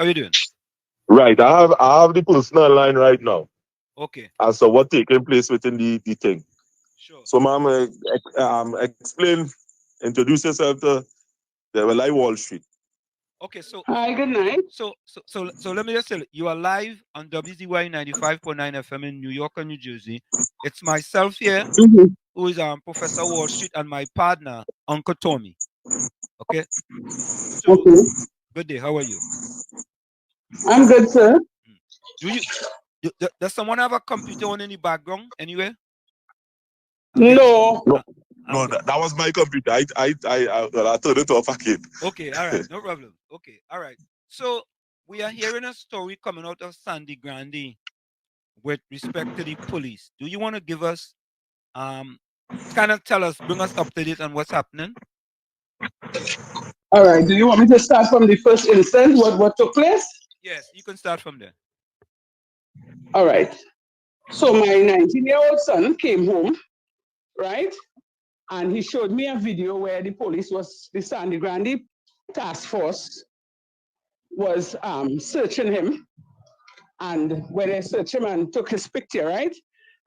How you doing? Right. I have the personal line right now Okay, as to what taking place within the thing. sure. So, ma'am, explain, introduce yourself to the Live Wall Street. Okay, so Hi, good night. so let me just tell you, you are live on WZY 95.9 FM in New York and New Jersey. It's myself here, Mhm. who is Professor Wall Street, and my partner, Uncle Tommy. Okay, so Okay. good day. How are you? I'm good, sir. Mm. Do you does someone have a computer on any background anywhere? Okay, No. No, uh, no, okay, that was my computer. I turned it off again. okay. All right, no problem. Okay, all right. So we are hearing a story coming out of Sangre Grande with respect to the police. Do you want to give us um kind of tell us, bring us up to date on what's happening? All right. Do you want me to start from the first instance? What took place? Yes, you can start from there. All right. So my 19-year-old son came home, right? And he showed me a video where the Sandy Grande task force was searching him. And when they searched him and took his picture, right?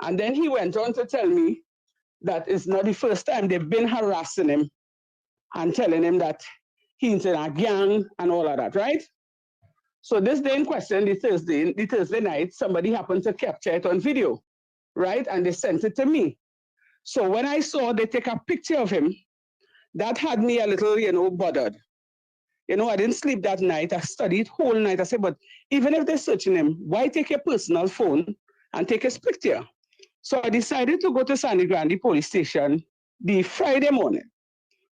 And then he went on to tell me that it's not the first time they've been harassing him and telling him that he's in a gang and all of that, right? So this day in question, the Thursday night, somebody happened to capture it on video, right? And they sent it to me. So when I saw they take a picture of him, that had me a little, bothered. I didn't sleep that night. I studied whole night. I said, but even if they're searching him, why take your personal phone and take his picture? So I decided to go to Sangre Grande police station the Friday morning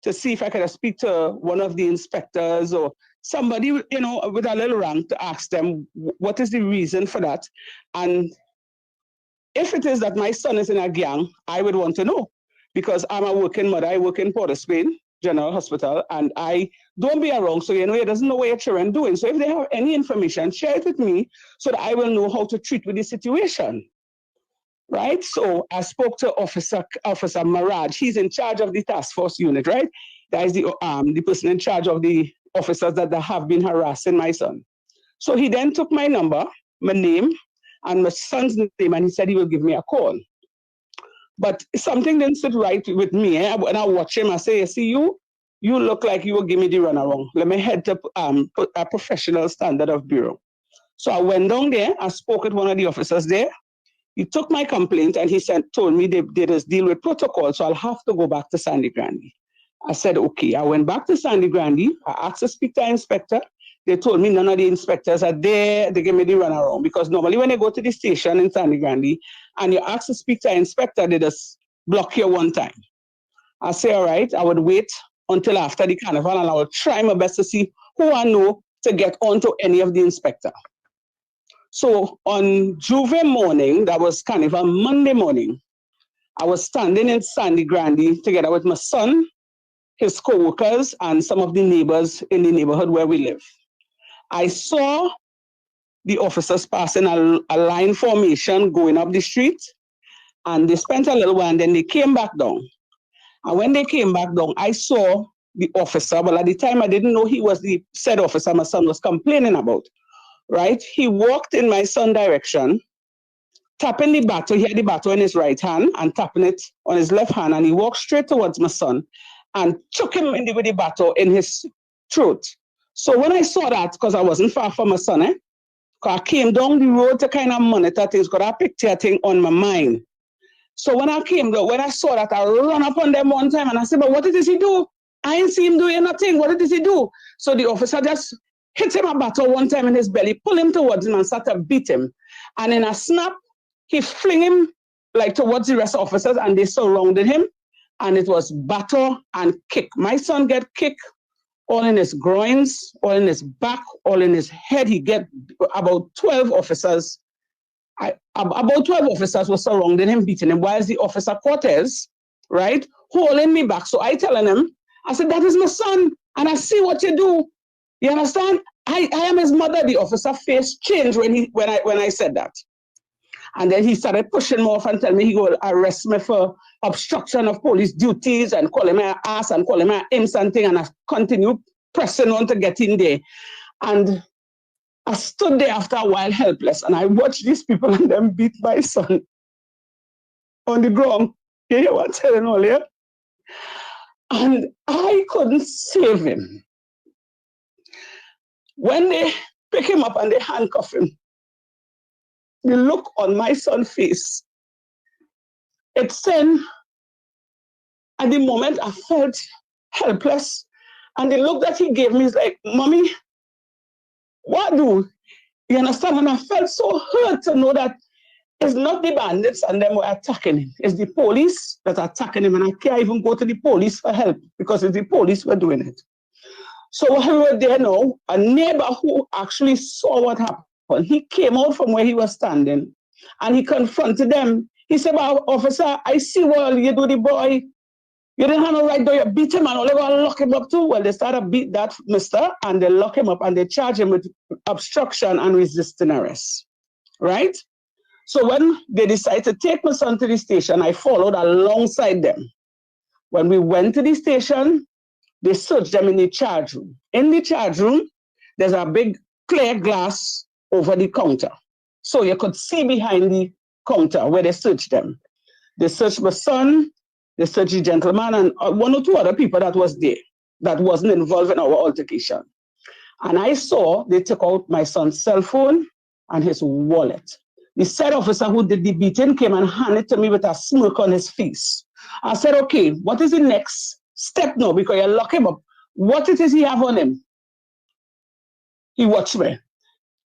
to see if I could speak to one of the inspectors or somebody, with a little rank to ask them what is the reason for that. And if it is that my son is in a gang, I would want to know because I'm a working mother. I work in Port of Spain General Hospital and I don't be around. So, he doesn't know what your children doing. So if they have any information, share it with me so that I will know how to treat with the situation. Right? So I spoke to Officer Maraj. He's in charge of the task force unit, right? That is the person in charge of the officers that have been harassing my son. So he then took my number, my name, and my son's name, and he said he will give me a call. But something didn't sit right with me. When I watch him, I say, see you look like you will give me the runaround. Let me head to a professional standard of bureau. So I went down there, I spoke with one of the officers there. He took my complaint and he told me they just deal with protocol, so I'll have to go back to Sangre Grande. I said, okay. I went back to Sangre Grande. I asked to speak to the inspector. They told me none of the inspectors are there. They gave me the runaround because normally when you go to the station in Sangre Grande and you ask to speak to an inspector, they just block you one time. I say, all right, I would wait until after the carnival and I will try my best to see who I know to get onto any of the inspector. So on Juve morning, that was Carnival Monday morning, I was standing in Sangre Grande together with my son, his co-workers, and some of the neighbors in the neighborhood where we live. I saw the officers passing a line formation going up the street, and they spent a little while, and then they came back down. And when they came back down, I saw the officer, but at the time I didn't know he was the said officer my son was complaining about. Right? He walked in my son's direction, tapping the battle. He had the battle in his right hand and tapping it on his left hand. And he walked straight towards my son and took him with the battle in his throat. So when I saw that, because I wasn't far from my son, I came down the road to kind of monitor things, because I picture thing on my mind. So when I came down, when I saw that, I ran up on them one time and I said, but what did he do? I didn't see him doing nothing. What did he do? So the officer just hit him a battle one time in his belly, pull him towards him and start to beat him. And in a snap, he fling him like towards the rest of the officers and they surrounded him. And it was battle and kick. My son get kicked all in his groins, all in his back, all in his head. He get about 12 officers. About 12 officers were surrounding him, beating him, whilst the officer Cortez, right, holding me back. So I telling him, I said, that is my son, and I see what you do. You understand? I am his mother. The officer face changed when I said that. And then he started pushing me off and telling me he will arrest me for obstruction of police duties and calling me an ass and calling me an imps and thing. And I continue pressing on to get in there. And I stood there after a while helpless, and I watched these people and them beat my son on the ground. You hear what I'm telling all here? And I couldn't save him. When they pick him up and they handcuff him, the look on my son's face, it sent, at the moment I felt helpless. And the look that he gave me is like, Mommy, what do? You understand? And I felt so hurt to know that it's not the bandits and them who are attacking him. It's the police that are attacking him. And I can't even go to the police for help because it's the police who are doing it. So while we were there now, a neighbor who actually saw what happened, he came out from where he was standing and he confronted them. He said, well, officer, I see what you do the boy. You didn't have no right though, you beat him and all, they were lock him up too. Well, they started to beat that mister and they lock him up and they charge him with obstruction and resisting arrest, right? So when they decided to take my son to the station, I followed alongside them. When we went to the station, they searched them in the charge room. In the charge room, there's a big clear glass over the counter. So you could see behind the counter where they searched them. They searched my son, they searched the gentleman, and one or two other people that was there that wasn't involved in our altercation. And I saw they took out my son's cell phone and his wallet. The said officer who did the beating came and handed it to me with a smirk on his face. I said, okay, what is the next step now? Because you lock him up. What it is he have on him? He watched me.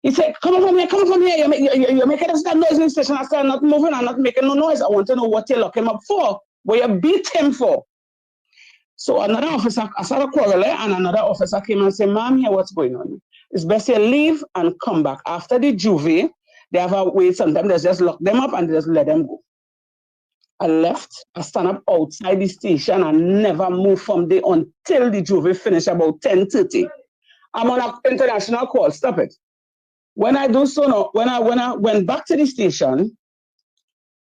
He said, come on from here, come on from here. You're making us that noise in the station. I said, I'm not moving, I'm not making no noise. I want to know what you lock him up for, what you beat him for. So another officer, I started quarreling, and another officer came and said, ma'am, here what's going on? It's best you leave and come back. After the juvie, they have a way, sometimes they just lock them up and they just let them go. I left, I stand up outside the station and never moved from there until the juvie finished about 10:30. I'm on an international call, stop it. When I do so now, when I went back to the station,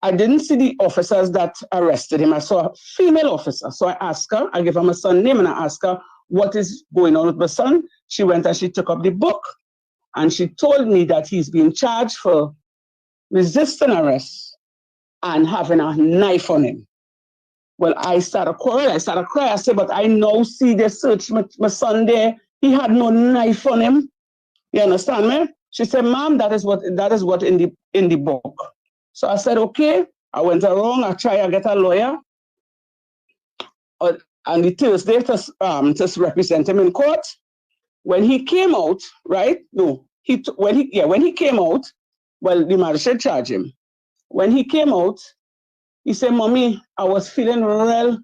I didn't see the officers that arrested him. I saw a female officer. So I asked her, I gave her my son's name and I asked her, what is going on with my son? She went and she took up the book and she told me that he's being charged for resisting arrest and having a knife on him. Well, I started quarreling, I started crying. I said, but I now see they searched my son there. He had no knife on him. You understand me? She said, ma'am, that is what in the book. So I said, okay. I went around, I tried to get a lawyer. And the Thursday to represent him in court. When he came out, right? No, when he came out, well, the magistrate charged him. When he came out, he said, Mommy, I was feeling real.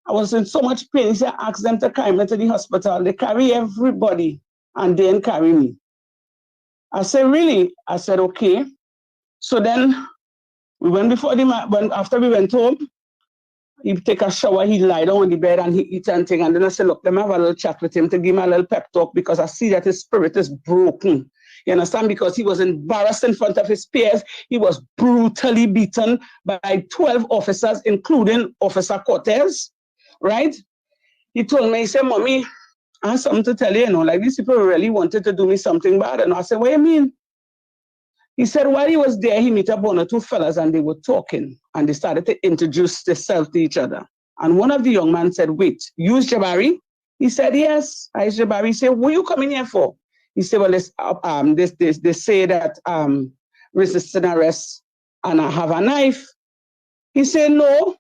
I was in so much pain. He said, ask them to carry me to the hospital. They carry everybody and they didn't carry me. I said, really? I said, okay. So then we went after we went home, he take a shower, he lie down on the bed and he eat and thing. And then I said, look, let me have a little chat with him to give him a little pep talk because I see that his spirit is broken. You understand? Because he was embarrassed in front of his peers. He was brutally beaten by 12 officers, including Officer Cortez, right? He told me, he said, Mommy, I have something to tell you, like these people really wanted to do me something bad. And I said, what do you mean? He said, while he was there, he met up one or two fellas and they were talking and they started to introduce themselves to each other. And one of the young men said, wait, you is Jabari? He said, yes, I is Jabari. He said, what are you coming here for? He said, well, they say that resisting arrest and I have a knife. He said, no.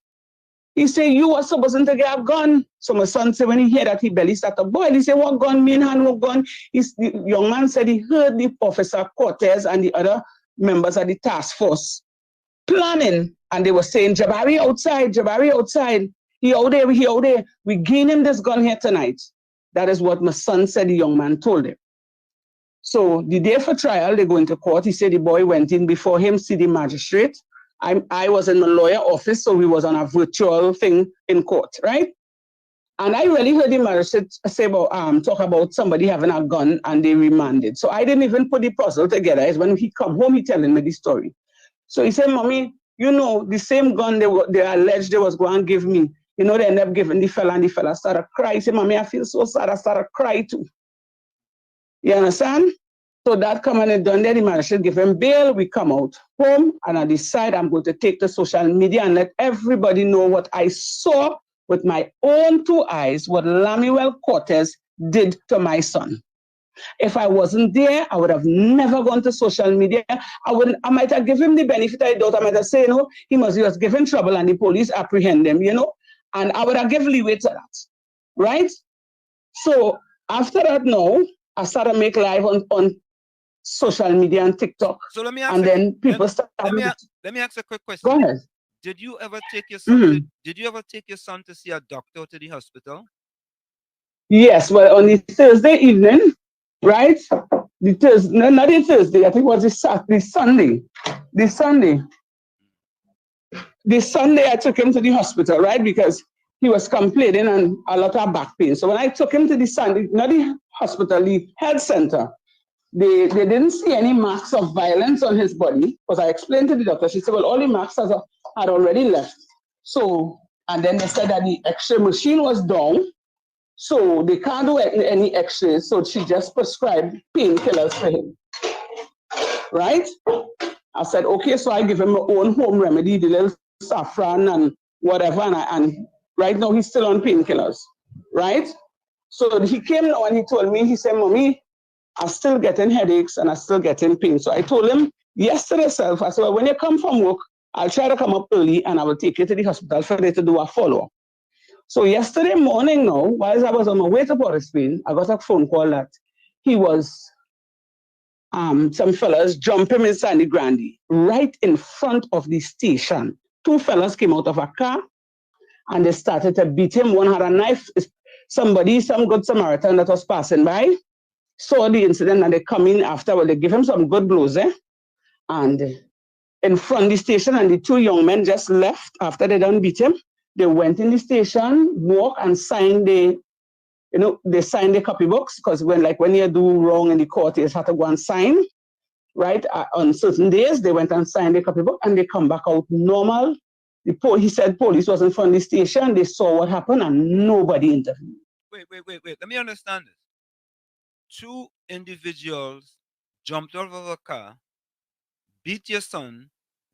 He said, you were supposed to get a gun. So my son said, when he heard that, he belly started to boil. He said, what gun, mean hand, what gun? The young man said he heard the Officer Cortez and the other members of the task force planning. And they were saying, Jabari outside, Jabari outside. He out there, he out there. We gain him this gun here tonight. That is what my son said the young man told him. So the day for trial, they go into court. He said the boy went in before him, see the magistrate. I was in the lawyer office, so we was on a virtual thing in court, right? And I really heard the magistrate say about talk about somebody having a gun and they remanded. So I didn't even put the puzzle together. It's when he come home, he telling me the story. So he said, Mommy, you know, the same gun they alleged they was going to give me, you know, they ended up giving the fella and the fella started crying. He said, Mommy, I feel so sad. I started crying too. You understand? So that come and done there, the manager give him bail. We come out home and I decide I'm going to take to social media and let everybody know what I saw with my own two eyes, what Lamuel Cortez did to my son. If I wasn't there, I would have never gone to social media. I might have given him the benefit of the doubt. I might have said, you know, he was given trouble and the police apprehend him, you know, and I would have given leeway to that, right? So after that now, I started to make live on social media and TikTok. So let me ask and you, then people start. let me ask a quick Go question. ahead. Did you ever take your son? Did you ever take your son to see a doctor to the hospital? Yes, well, on the Thursday evening, right? The Thursday, no, not the Thursday. I think it was the Sunday. The Sunday. The Sunday, I took him to the hospital, right? Because he was complaining and a lot of back pain. So when I took him to the Sunday, not the hospital, the health center, they didn't see any marks of violence on his body. Because I explained to the doctor, she said, well, all the marks had already left. So, and then they said that the X-ray machine was down. So they can't do any X-rays. So she just prescribed painkillers for him, right? I said, okay, so I give him my own home remedy, the little saffron and whatever. And right now he's still on painkillers, right? So he came now and he told me, he said, Mommy, I'm still getting headaches and I'm still getting pain. So I told him yesterday, I said, well, when you come from work, I'll try to come up early and I will take you to the hospital for you to do a follow-up. So yesterday morning now, while I was on my way to Port of Spain, I got a phone call that he was, some fellas jumped him in Sangre Grande, right in front of the station. Two fellas came out of a car and they started to beat him. One had a knife. Some good Samaritan that was passing by, saw the incident and they come in after. Well, they give him some good blows, and in front of the station, and the two young men just left after they done beat him. They went in the station, walk and signed they signed the copybooks, because when you do wrong in the court, you have to go and sign, right? On certain days, they went and signed the copybook and they come back out normal. He said police was in front of the station, they saw what happened and nobody intervened. Wait. Let me understand this. Two individuals jumped out of a car, beat your son,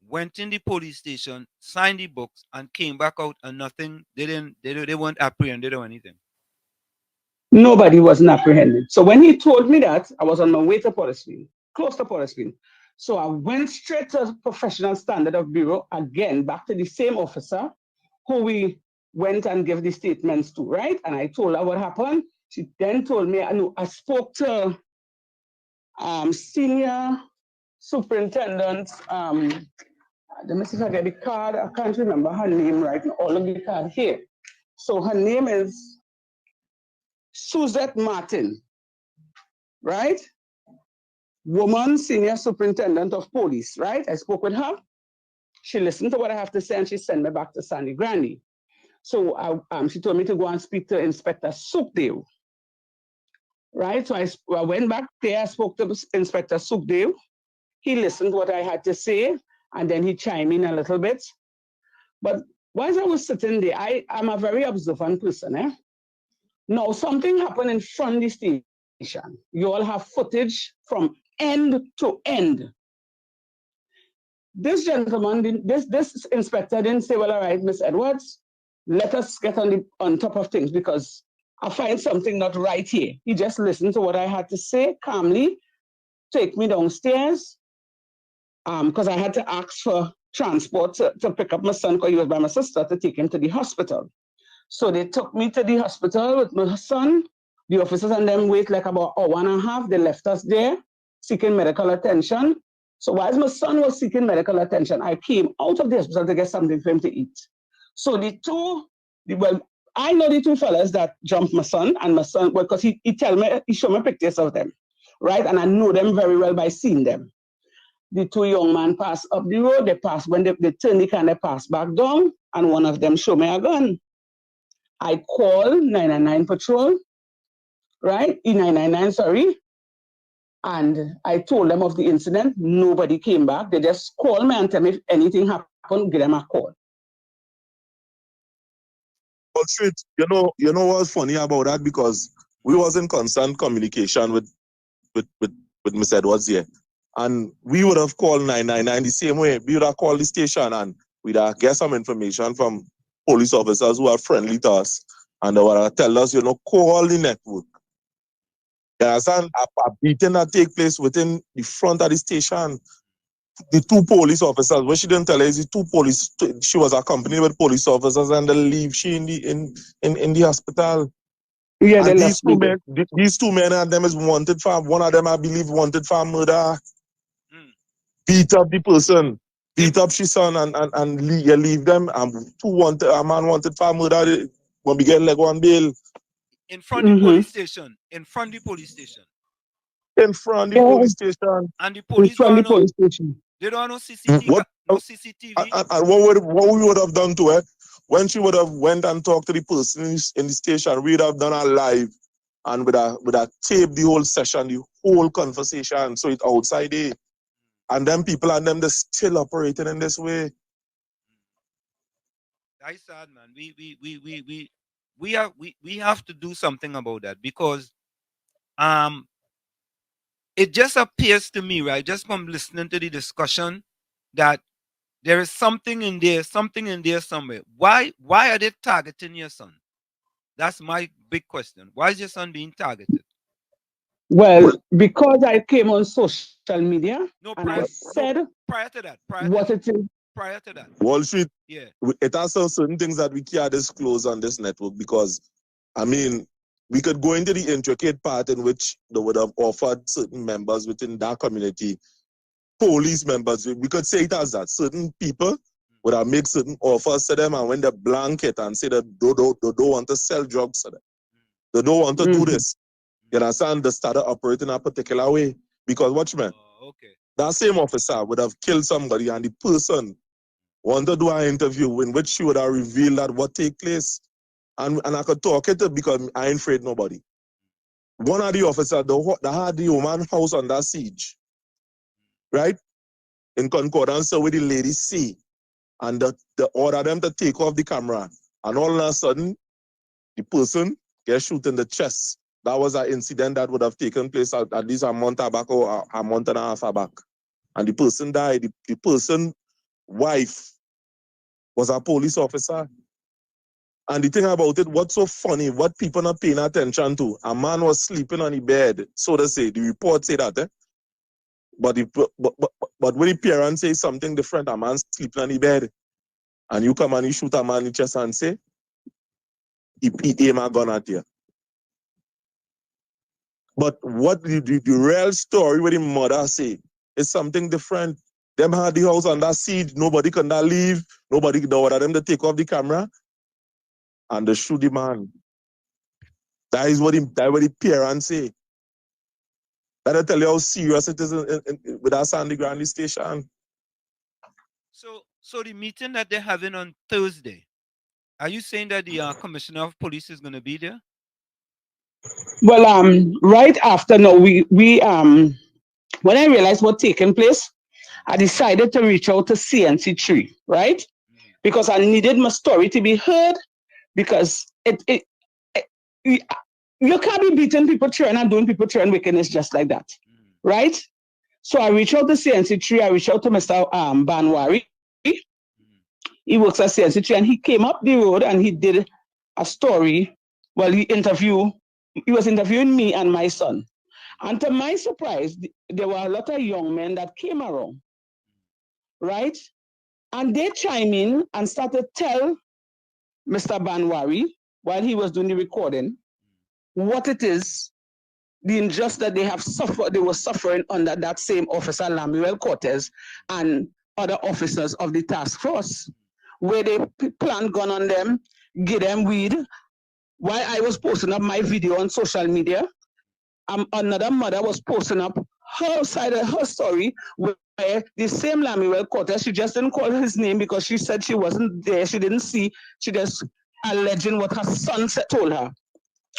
went in the police station, signed the books, and came back out and nothing. They weren't apprehended or anything. Nobody wasn't apprehended. So when he told me that, I was on my way to Portisfield, close to Portisfield. So I went straight to Professional Standard of Bureau, again, back to the same officer who we went and gave the statements to, right? And I told her what happened. She then told me, I spoke to Senior Superintendent, let me see if I get the card. I can't remember her name right now, all of the card here. So her name is Suzette Martin, right? Woman, Senior Superintendent of Police, right? I spoke with her. She listened to what I have to say and she sent me back to Sangre Grande. So she told me to go and speak to Inspector Sukdev, right? So I went back there, I spoke to Inspector Sukdev. He listened to what I had to say and then he chimed in a little bit. But while I was sitting there, I'm a very observant person. Now, something happened in front of the station. You all have footage from end to end. This gentleman, this inspector didn't say, well, all right, Miss Edwards, let us get on top of things because I find something not right here. He just listened to what I had to say calmly, take me downstairs, because I had to ask for transport to pick up my son because he was by my sister to take him to the hospital. So they took me to the hospital with my son. The officers and them wait like about an hour and a half. They left us there seeking medical attention. So while my son was seeking medical attention, I came out of the hospital to get something for him to eat. So I know the two fellas that jumped my son, and my son, because he showed me pictures of them, right? And I know them very well by seeing them. The two young men passed up the road, they passed, when they turned the car, they passed back down, and one of them showed me a gun. I called 999 patrol, right? E999, sorry. And I told them of the incident. Nobody came back. They just called me and tell me if anything happened, give them a call. But straight, you know what's funny about that? Because we was in constant communication with with Miss Edwards here. And we would have called 999 the same way. We would have called the station and we'd have get some information from police officers who are friendly to us. And they would have tell us, call the network. You understand? A beating that take place within the front of the station. The two police officers, what she didn't tell us, the two police, she was accompanied with police officers and they leave she in the hospital. Yeah, they And left me. these two men and them is wanted for, one of them I believe wanted for murder. Beat up the person, beat up his son and leave them. And a man wanted for murder when we get like one bail. In front of the police station. In front of the police station. In front of the police station. And the police from the don't know. police station. They don't know CCTV. No CCTV. And what we would have done to her, when she would have went and talked to the person in the station, we'd have done a live and would have taped the whole session, the whole conversation, so it's outside there. And then people and them, they're still operating in this way. That's sad, man. We have to do something about that because it just appears to me, right, just from listening to the discussion, that there is something in there somewhere. Why are they targeting your son? That's my big question. Why is your son being targeted? Well, because I came on social media and I said prior to that. Prior to that. Wall Street, yeah. It has some certain things that we can't disclose on this network because, I mean, we could go into the intricate part in which they would have offered certain members within that community, police members, we could say it as that. Certain people would have made certain offers to them and when they blanket and say that they don't want to sell drugs to them. They don't want to do this. You understand? They started operating a particular way. Because watch me, that same officer would have killed somebody and the person wanted to do an interview in which she would have revealed that what take place. And I could talk it because I ain't afraid nobody. One of the officers, they had the woman house under siege. Right? In concordance with the lady say. And they order them to take off the camera. And all of a sudden, the person gets shot in the chest. That was an incident that would have taken place at least a month back or a month and a half back. And the person died. The person's wife was a police officer. And the thing about it, what's so funny, what people not paying attention to, a man was sleeping on the bed. So they say, the report say that, But when the parents say something different, a man sleeping on the bed, and you come and you shoot a man in the chest and say, he aim a gun at you. But what the real story where the mother say is something different. Them had the house under siege, nobody could not leave, nobody could order them to take off the camera, and they shoot the man. That is what the parents say. That'll tell you how serious it is with that Sangre Grande station. So the meeting that they're having on Thursday, are you saying that the commissioner of police is going to be there? Well, right after we when I realized what taking place, I decided to reach out to CNC3, right? Because I needed my story to be heard. Because you can't be beating people children and doing people children wickedness just like that, right? So I reached out to CNC3. I reached out to Mr. Banwari. He works at CNC3 and he came up the road and he did a story. Well, he was interviewing me and my son. And to my surprise, there were a lot of young men that came around, right? And they chime in and started to tell Mr. Banwari, while he was doing the recording, what it is, the injustice that they were suffering under that same officer, Lamuel Cortez, and other officers of the task force, where they plant gun on them, give them weed. While I was posting up my video on social media, another mother was posting up her side of her story where the same Lamuel Cortez, she just didn't call his name because she said she wasn't there, she didn't see, she just alleging what her son told her,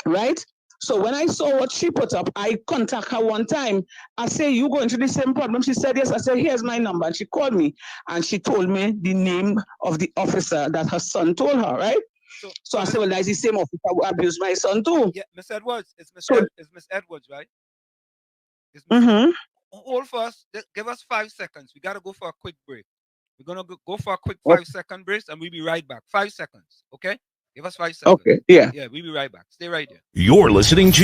right? So when I saw what she put up, I contact her one time. I say, you going through the same problem? She said, yes. I said, here's my number. And she called me and she told me the name of the officer that her son told her, right? So I said, well, that's the same officer who abused my son too. Yeah, Miss Edwards. It's Miss Edwards, right? It's missing. Mm-hmm. Hold for us. Give us 5 seconds. We got to go for a quick break. We're going to go for a quick Okay. 5-second break, and we'll be right back. 5 seconds. Okay? Give us 5 seconds. Okay. Yeah. Yeah, we'll be right back. Stay right there. You're listening to